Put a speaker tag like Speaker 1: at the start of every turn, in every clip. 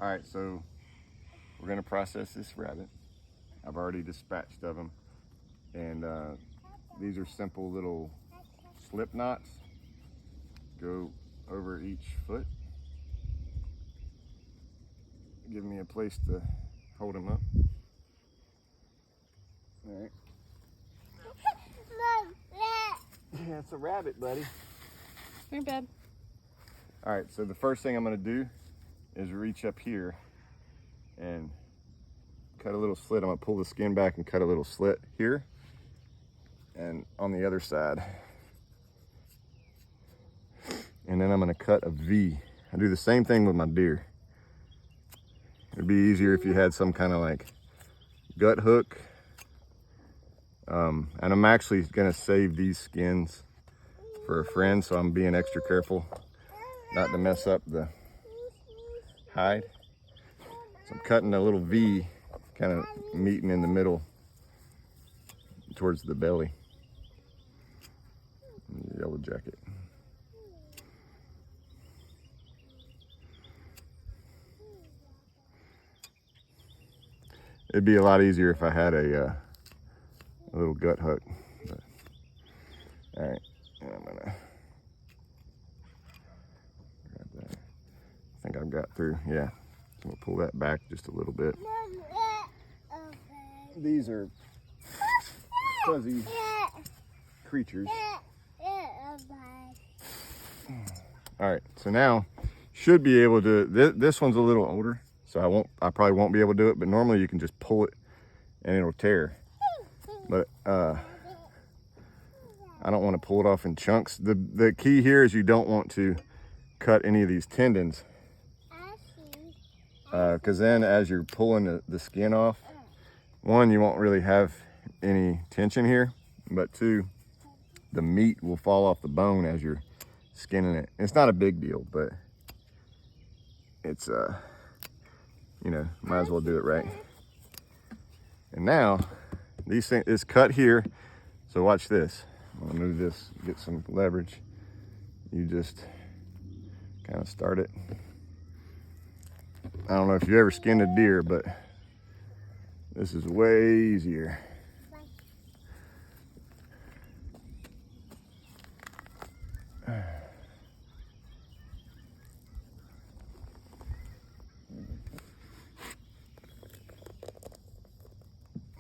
Speaker 1: All right, so we're gonna process this rabbit. I've already dispatched of them, and these are simple little slip knots. Go over each foot, give me a place to hold him up. All right. Yeah, it's a rabbit, buddy.
Speaker 2: Come here, babe.
Speaker 1: All right, so the first thing I'm gonna do is reach up here and cut a little slit. I'm gonna pull the skin back and cut a little slit here and on the other side. And then I'm gonna cut a V. I do the same thing with my deer. It'd be easier if you had some kind of like gut hook. And I'm actually gonna save these skins for a friend, so I'm being extra careful not to mess up the hide. So I'm cutting a little V, kind of meeting in the middle towards the belly. Yellow jacket. It'd be a lot easier if I had a little gut hook. But, all right, and I'm gonna grab that. I think I've got through, yeah. I'm gonna pull that back just a little bit. These are fuzzy creatures. All right, so now should be able to, this one's a little older, so I probably won't be able to do it, but normally you can just pull it and it'll tear. But I don't want to pull it off in chunks. The key here is you don't want to cut any of these tendons, because then as you're pulling the skin off, one, you won't really have any tension here, but two, the meat will fall off the bone as you're skinning it. It's not a big deal, but it's you know, might as well do it right. And now these things is cut here, so watch this. I'm gonna move this, get some leverage. You just kind of start it. I don't know if you ever skinned a deer, but this is way easier. All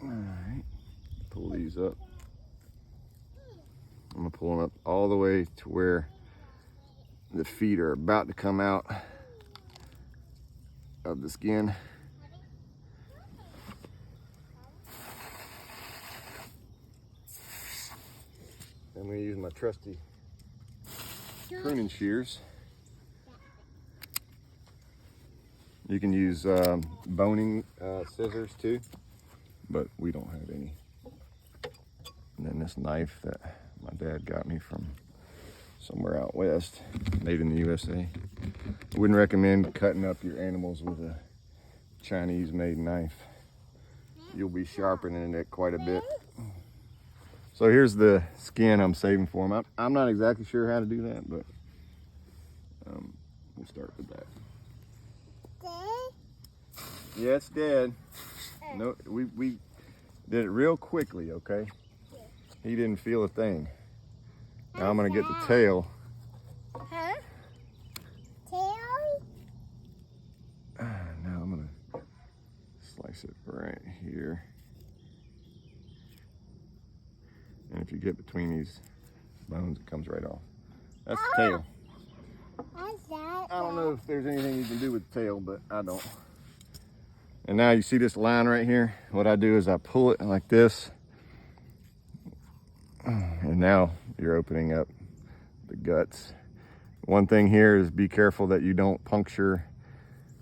Speaker 1: right, pull these up. I'm gonna pull them up all the way to where the feet are about to come out of the skin. I'm gonna use my trusty pruning shears. You can use boning scissors too, but we don't have any. And then this knife that my dad got me from somewhere out west, made in the USA. Wouldn't recommend cutting up your animals with a Chinese made knife. You'll be sharpening it quite a bit. So here's the skin I'm saving for them. I'm not exactly sure how to do that, but we'll start with that. Yeah, it's dead. No, we did it real quickly, okay? He didn't feel a thing. Now I'm gonna get the tail.
Speaker 3: Huh? Tail?
Speaker 1: Now I'm gonna slice it right here. And if you get between these bones, it comes right off. That's the tail. I don't know if there's anything you can do with the tail, but I don't. And now you see this line right here? What I do is I pull it like this. And now you're opening up the guts. One thing here is be careful that you don't puncture,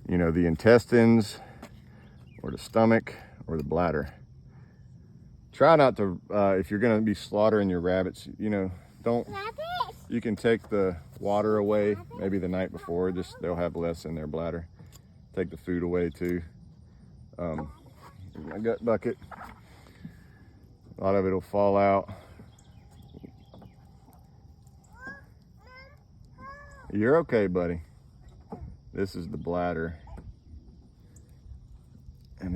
Speaker 1: you know, the intestines or the stomach or the bladder. Try not to, if you're gonna be slaughtering your rabbits, you know, don't, you can take the water away maybe the night before, just they'll have less in their bladder. Take the food away too. My gut bucket, a lot of it will fall out. You're okay, buddy. This is the bladder.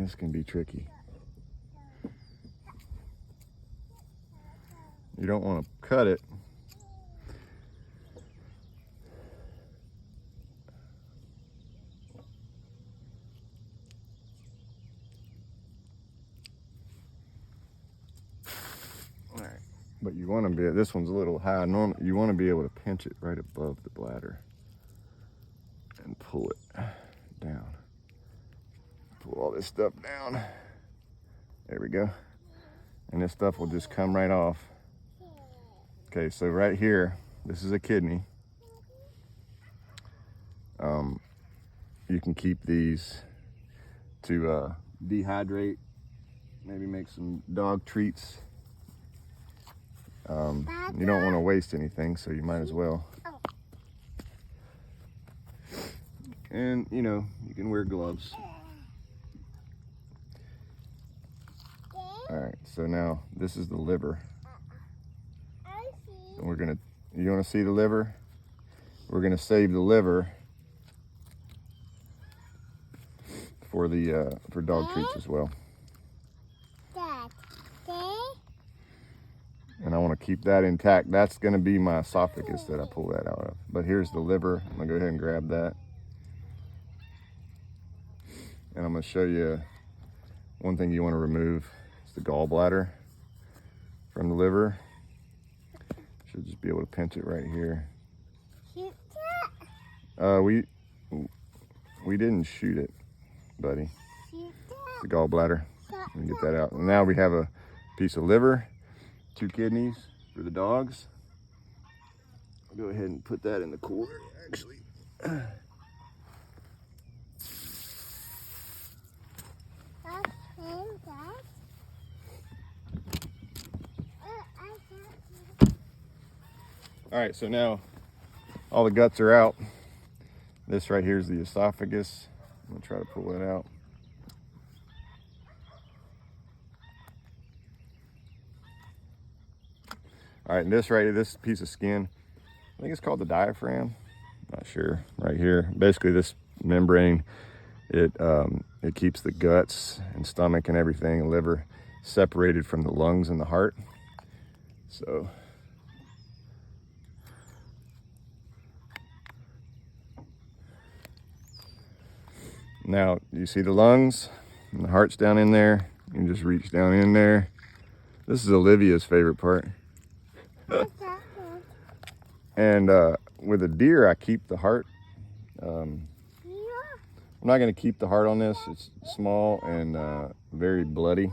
Speaker 1: this can be tricky. You don't want to cut it. All right, but you want to be, this one's a little high. Normally, you want to be able to pinch it right above the bladder and pull it down. Pull all this stuff down. There we go. And this stuff will just come right off. Okay, so right here, this is a kidney. You can keep these to dehydrate, maybe make some dog treats. You don't want to waste anything, so you might as well. And, you know, you can wear gloves. All right, so now this is the liver. And we're gonna, you wanna see the liver? We're gonna save the liver for the, for dog treats as well. And I wanna keep that intact. That's gonna be my esophagus that I pull that out of. But here's the liver. I'm gonna go ahead and grab that. And I'm gonna show you one thing you wanna remove. It's the gallbladder from the liver. Should just be able to pinch it right here. We didn't shoot it, buddy. It's the gallbladder. Let me get that out. And now we have a piece of liver, 2 kidneys for the dogs. I'll go ahead and put that in the cooler, actually. All right, so now all the guts are out. This right here is the esophagus. I'm gonna try to pull that out. All right, and this right here, this piece of skin, I think it's called the diaphragm. Not sure. Right here, basically this membrane, it keeps the guts and stomach and everything, and liver separated from the lungs and the heart. So. Now, you see the lungs and the heart's down in there. You can just reach down in there. This is Olivia's favorite part. And with a deer, I keep the heart. I'm not gonna keep the heart on this. It's small and very bloody.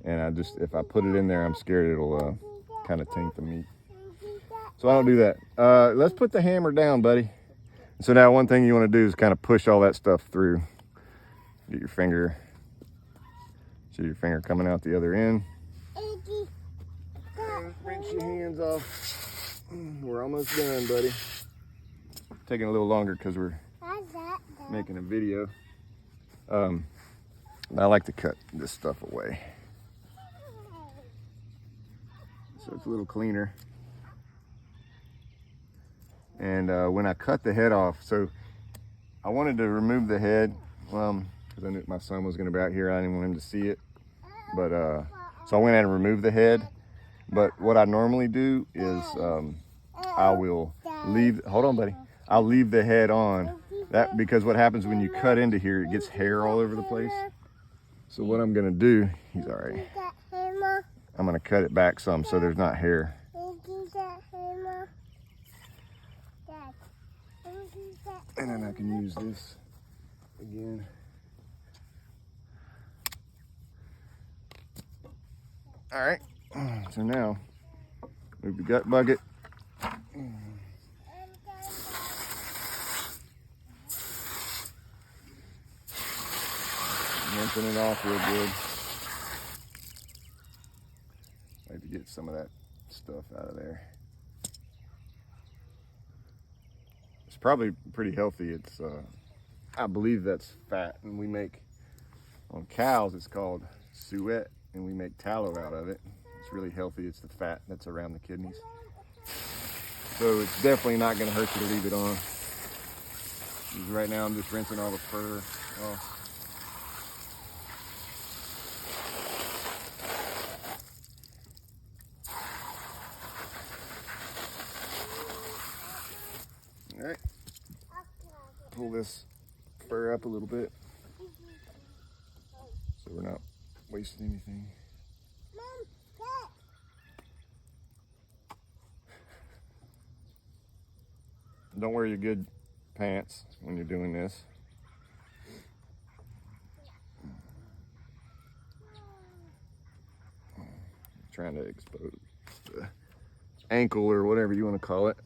Speaker 1: And I just, if I put it in there, I'm scared it'll kind of taint the meat. So I don't do that. Let's put the hammer down, buddy. So now one thing you want to do is kind of push all that stuff through. Get your finger, see your finger coming out the other end. And rinse your hands off. We're almost done, buddy. Taking a little longer because we're making a video. I like to cut this stuff away, so it's a little cleaner. And when I cut the head off, so I wanted to remove the head because I knew my son was going to be out here. I didn't want him to see it, but so I went ahead and removed the head. But what I normally do is I will leave. Hold on, buddy. I'll leave the head on. That because what happens when you cut into here, it gets hair all over the place. So what I'm going to do, he's all right. I'm going to cut it back some so there's not hair. And then I can use this again. All right, so now move the gut bucket. Rinsing it off real good. I have to get some of that stuff out of there. It's probably pretty healthy. It's, I believe that's fat, and we make, on cows, it's called suet, and we make tallow out of it. It's really healthy. It's the fat that's around the kidneys. So it's definitely not gonna hurt you to leave it on. Right now I'm just rinsing all the fur off. pull this fur up a little bit so we're not wasting anything.
Speaker 3: Mom, look.
Speaker 1: Don't wear your good pants when you're doing this. Trying to expose the ankle or whatever you want to call it,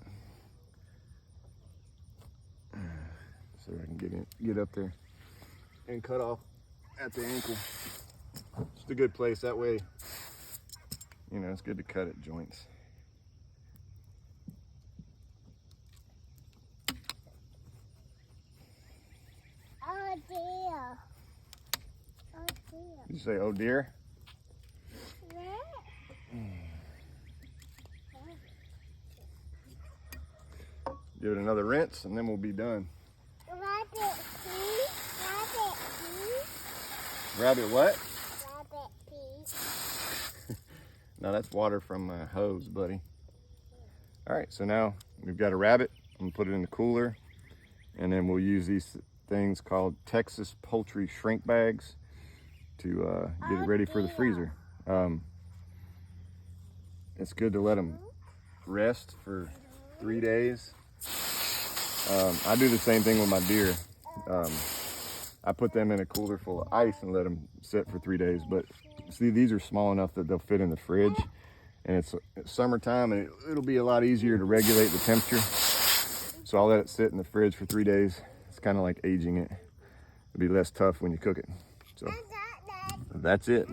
Speaker 1: so I can get up there and cut off at the ankle. Just a good place, that way, you know, it's good to cut at joints.
Speaker 3: Oh dear. Oh dear.
Speaker 1: Did you say, oh dear? Give it another rinse and then we'll be done.
Speaker 3: Rabbit pee. Rabbit pee.
Speaker 1: Rabbit what?
Speaker 3: Rabbit pee.
Speaker 1: No, that's water from my hose, buddy. All right, so now we've got a rabbit. I'm gonna put it in the cooler, and then we'll use these things called Texas poultry shrink bags to get it ready for the freezer. It's good to let them rest for 3 days. I do the same thing with my deer. I put them in a cooler full of ice and let them sit for 3 days. But see, these are small enough that they'll fit in the fridge. And it's summertime, and it'll be a lot easier to regulate the temperature. So I'll let it sit in the fridge for 3 days. It's kind of like aging it. It'll be less tough when you cook it. So that's it.